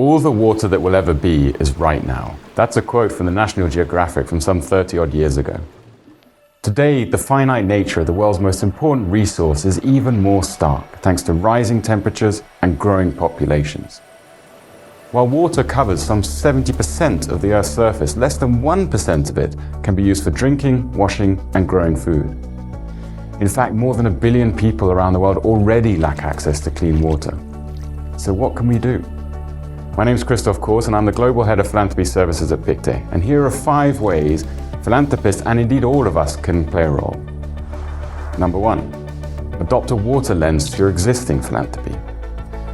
All the water that will ever be is right now. That's a quote from the National Geographic from some 30-odd years ago. Today, the finite nature of the world's most important resource is even more stark, thanks to rising temperatures and growing populations. While water covers some 70% of the Earth's surface, less than 1% of it can be used for drinking, washing, and growing food. In fact, more than 1 billion people around the world already lack access to clean water. So what can we do? My name is Christoph Courth and I'm the Global Head of Philanthropy Services at Pictet. And here are 5 ways philanthropists, and indeed all of us, can play a role. Number 1, adopt a water lens to your existing philanthropy.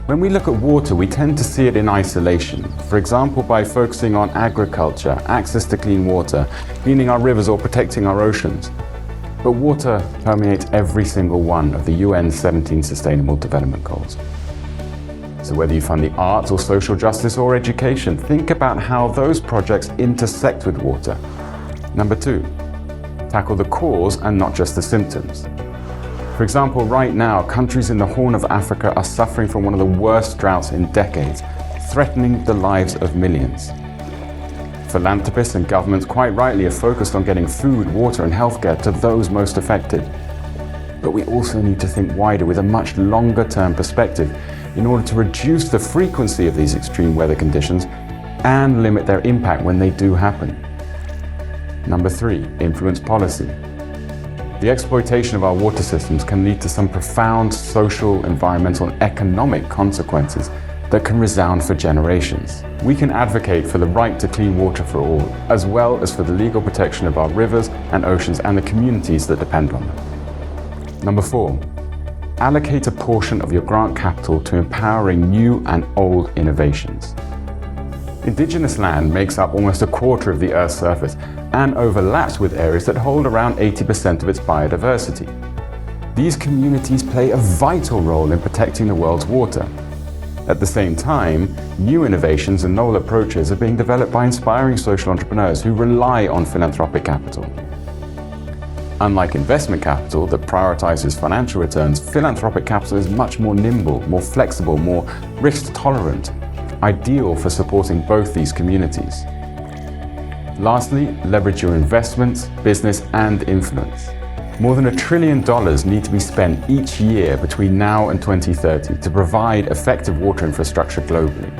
When we look at water, we tend to see it in isolation. For example, by focusing on agriculture, access to clean water, cleaning our rivers or protecting our oceans. But water permeates every single one of the UN's 17 Sustainable Development Goals. So whether you fund the arts or social justice or education, think about how those projects intersect with water. Number 2, tackle the cause and not just the symptoms. For example, right now, countries in the Horn of Africa are suffering from one of the worst droughts in decades, threatening the lives of millions. Philanthropists and governments quite rightly are focused on getting food, water and healthcare to those most affected. But we also need to think wider with a much longer-term perspective in order to reduce the frequency of these extreme weather conditions and limit their impact when they do happen. Number 3, influence policy. The exploitation of our water systems can lead to some profound social, environmental and economic consequences that can resound for generations. We can advocate for the right to clean water for all, as well as for the legal protection of our rivers and oceans and the communities that depend on them. Number 4, allocate a portion of your grant capital to empowering new and old innovations. Indigenous land makes up almost 1/4 of the Earth's surface and overlaps with areas that hold around 80% of its biodiversity. These communities play a vital role in protecting the world's water. At the same time, new innovations and novel approaches are being developed by inspiring social entrepreneurs who rely on philanthropic capital. Unlike investment capital that prioritizes financial returns, philanthropic capital is much more nimble, more flexible, more risk-tolerant, ideal for supporting both these communities. Lastly, leverage your investments, business and influence. More than $1 trillion need to be spent each year between now and 2030 to provide effective water infrastructure globally.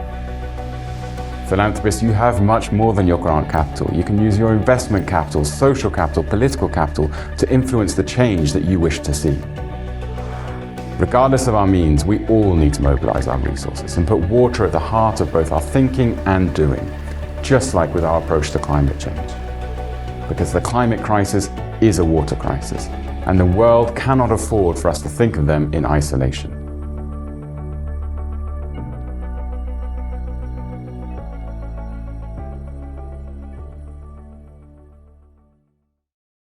Philanthropists, you have much more than your grant capital. You can use your investment capital, social capital, political capital to influence the change that you wish to see. Regardless of our means, we all need to mobilize our resources and put water at the heart of both our thinking and doing, just like with our approach to climate change. Because the climate crisis is a water crisis, and the world cannot afford for us to think of them in isolation.